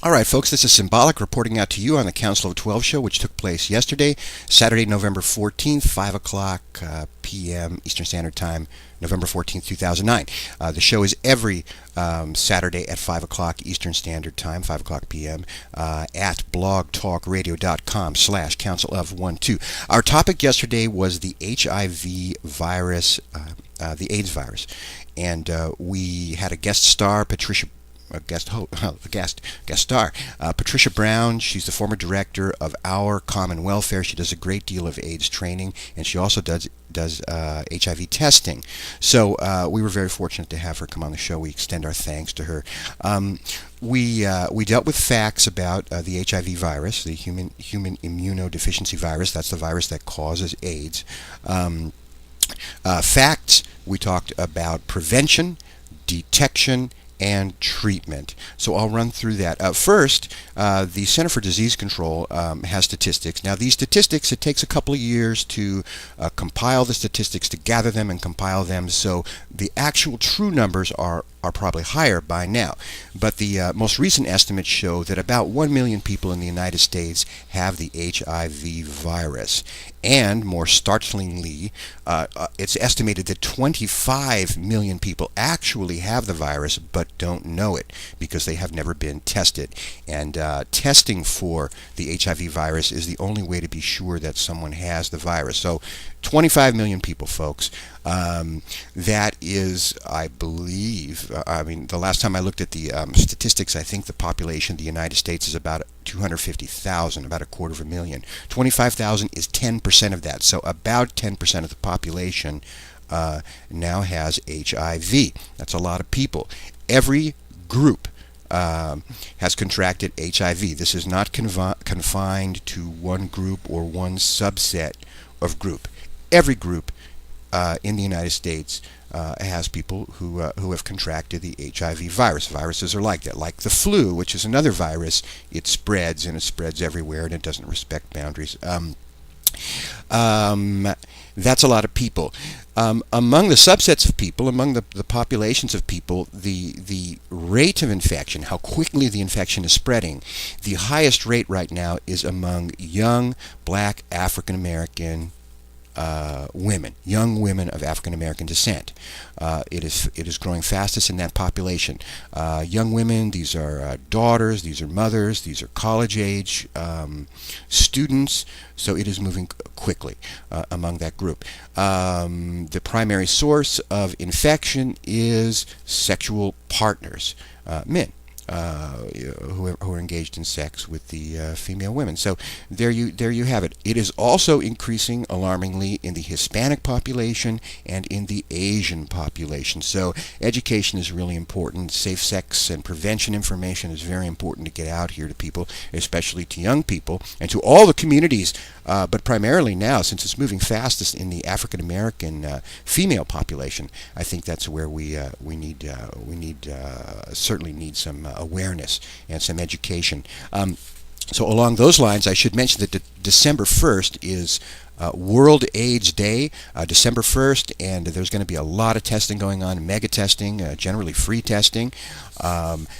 All right, folks, this is Cimbolic reporting out to you on the Council of 12 show, which took place yesterday, Saturday, November 14th, 5 o'clock p.m. Eastern Standard Time, November 14th, 2009. The show is every Saturday at 5 o'clock Eastern Standard Time, 5 o'clock p.m. At blogtalkradio.com/Council of 12. Our topic yesterday was the HIV virus, the AIDS virus. And we had a guest star, Patricia Brown. She's the former director of Our Common Welfare. She does a great deal of AIDS training, and she also does HIV testing. So we were very fortunate to have her come on the show. We extend our thanks to her. We dealt with facts about the HIV virus, the human immunodeficiency virus. That's the virus that causes AIDS. Facts. We talked about prevention, detection, and treatment. So I'll run through that. First, the Center for Disease Control has statistics. Now, these statistics, it takes a couple of years to compile the statistics, to gather them and compile them, so the actual true numbers are probably higher by now. But the most recent estimates show that about 1 million people in the United States have the HIV virus. And more startlingly, it's estimated that 25 million people actually have the virus but don't know it because they have never been tested. And testing for the HIV virus is the only way to be sure that someone has the virus. So 25 million people, folks. That is, I believe, the last time I looked at the statistics, I think the population of the United States is about 250,000, about 250,000. 25,000 is 10% of that. So about 10% of the population now has HIV. That's a lot of people. Every group has contracted HIV. This is not confined to one group or one subset of group. Every group in the United States has people who have contracted the HIV virus. Viruses are like that. Like the flu, which is another virus, it spreads, and it spreads everywhere, and it doesn't respect boundaries. That's a lot of people. Among the subsets of people, among the populations of people, the rate of infection, how quickly the infection is spreading, the highest rate right now is among young black African American women, young women of African American descent. It is growing fastest in that population. Young women, these are daughters, these are mothers, these are college age students. So it is moving quickly among that group. The primary source of infection is sexual partners, men. Who are engaged in sex with the female women. So there you have it. It is also increasing alarmingly in the Hispanic population and in the Asian population. So education is really important. Safe sex and prevention information is very important to get out here to people, especially to young people and to all the communities, but primarily now, since it's moving fastest in the African American female population, I think that's where we certainly need some awareness and some education. So along those lines, I should mention that December 1st is World AIDS Day, December 1st, and there's going to be a lot of testing going on, mega testing, generally free testing.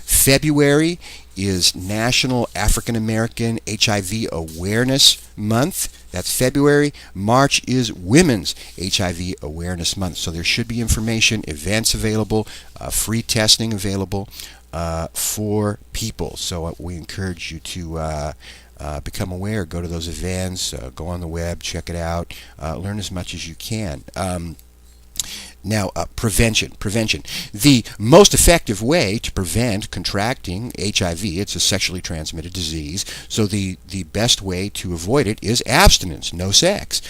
February is National African American HIV Awareness Month. That's February. March is Women's HIV Awareness Month. So there should be information, events available, free testing available for people. So we encourage you to become aware, go to those events, go on the web, check it out, learn as much as you can. Now, prevention. The most effective way to prevent contracting HIV, it's a sexually transmitted disease, so the best way to avoid it is abstinence, no sex.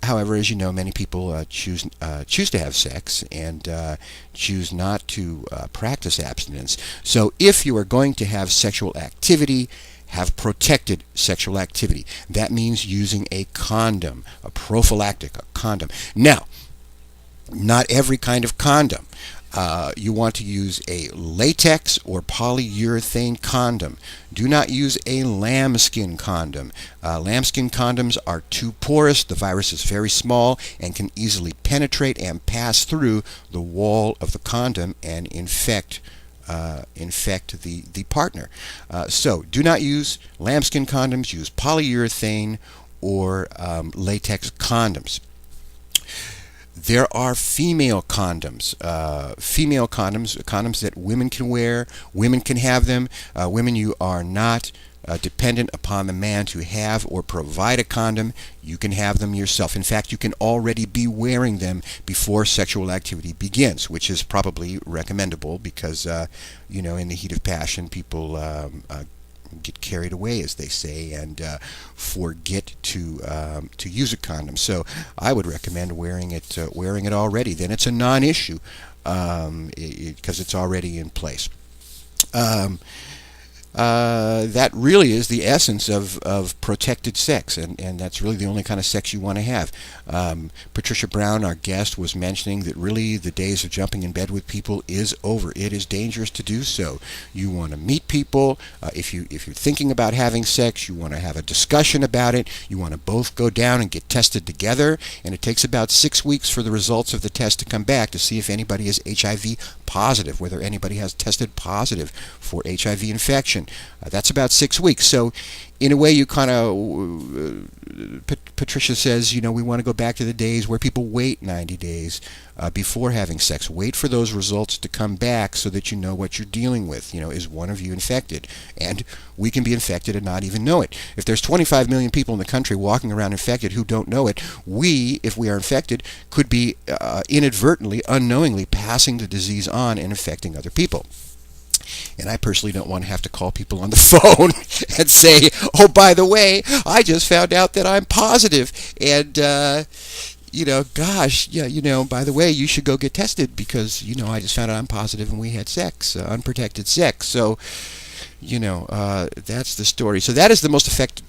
However, as you know, many people choose to have sex and choose not to practice abstinence. So if you are going to have sexual activity, have protected sexual activity. That means using a condom, a prophylactic, a condom. Now, not every kind of condom. You want to use a latex or polyurethane condom. Do not use a lambskin condom. Lambskin condoms are too porous. The virus is very small and can easily penetrate and pass through the wall of the condom and infect infect the partner. So do not use lambskin condoms. Use polyurethane or latex condoms. There are female condoms. Condoms that women can wear. Women can have them. Women, you are not dependent upon the man to have or provide a condom. You can have them yourself. In fact, you can already be wearing them before sexual activity begins, which is probably recommendable because, in the heat of passion, people get carried away, as they say, and forget to use a condom. So I would recommend wearing it already. Then it's a non-issue because it's already in place. That really is the essence of protected sex, and that's really the only kind of sex you want to have. Patricia Brown, our guest, was mentioning that really the days of jumping in bed with people is over. It is dangerous to do so. You want to meet people. If you're thinking about having sex, you want to have a discussion about it. You want to both go down and get tested together, and it takes about 6 weeks for the results of the test to come back to see if anybody is HIV positive, whether anybody has tested positive for HIV infection. That's about 6 weeks. So in a way, you kind of, Patricia says, we want to go back to the days where people wait 90 days before having sex. Wait for those results to come back so that you know what you're dealing with. Is one of you infected? And we can be infected and not even know it. If there's 25 million people in the country walking around infected who don't know it, we, if we are infected, could be inadvertently, unknowingly passing the disease on and infecting other people. And I personally don't want to have to call people on the phone and say, oh, by the way, I just found out that I'm positive. And, gosh, yeah, by the way, you should go get tested because, I just found out I'm positive and we had sex, unprotected sex. So, that's the story. So that is the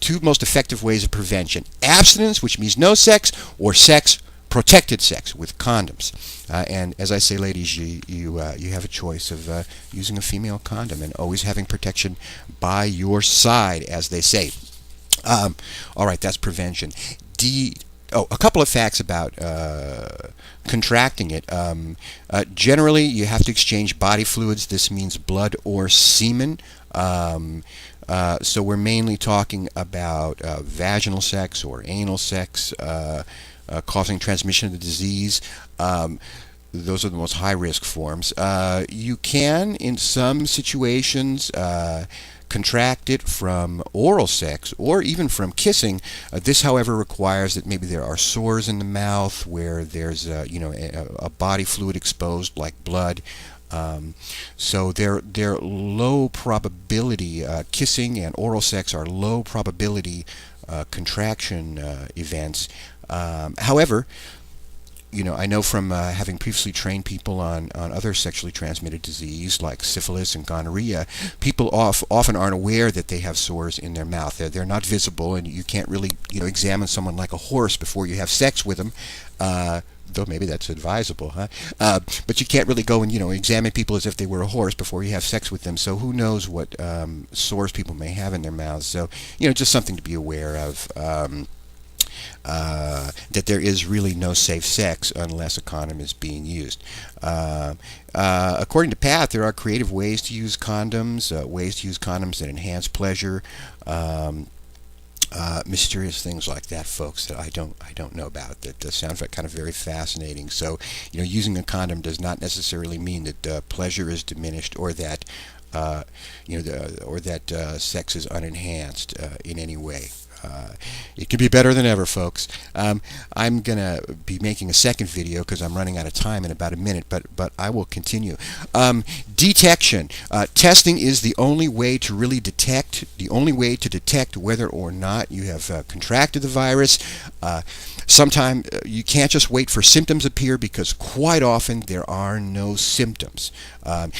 two most effective ways of prevention. Abstinence, which means no sex, or sex, protected sex with condoms. And as I say, ladies, you have a choice of using a female condom and always having protection by your side, as they say. All right, that's prevention. A couple of facts about contracting it. Generally, you have to exchange body fluids. This means blood or semen. So we're mainly talking about vaginal sex or anal sex causing transmission of the disease. Those are the most high-risk forms. You can, in some situations, contract it from oral sex or even from kissing. This, however, requires that maybe there are sores in the mouth where there's a body fluid exposed, like blood. So they're low probability. Kissing and oral sex are low probability contraction events. However, I know from having previously trained people on other sexually transmitted disease like syphilis and gonorrhea, people often aren't aware that they have sores in their mouth. They're not visible, and you can't really examine someone like a horse before you have sex with them. Though maybe that's advisable, huh? But you can't really go and examine people as if they were a horse before you have sex with them. So who knows what sores people may have in their mouths? So just something to be aware of. That there is really no safe sex unless a condom is being used. According to Pat, there are creative ways to use condoms, that enhance pleasure. Mysterious things like that, folks, that I don't know about. That sounds like kind of very fascinating. So, using a condom does not necessarily mean that pleasure is diminished or that sex is unenhanced in any way. It could be better than ever, folks. I'm going to be making a second video because I'm running out of time in about a minute, but I will continue. Detection. Testing is the only way to really detect whether or not you have contracted the virus. Sometimes you can't just wait for symptoms appear because quite often there are no symptoms.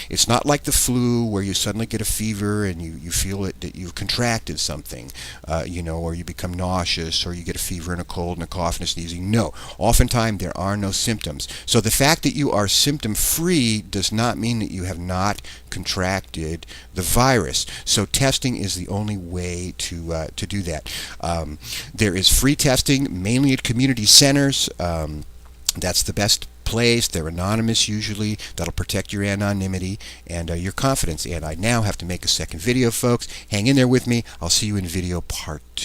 It's not like the flu where you suddenly get a fever and you feel that you've contracted something, or you become nauseous, or you get a fever and a cold and a cough and a sneezing. No, oftentimes there are no symptoms. So the fact that you are symptom-free does not mean that you have not contracted the virus. So testing is the only way to do that. There is free testing, mainly at community centers. That's the best place. They're anonymous usually. That'll protect your anonymity and your confidence. And I now have to make a second video, folks. Hang in there with me. I'll see you in video part 2.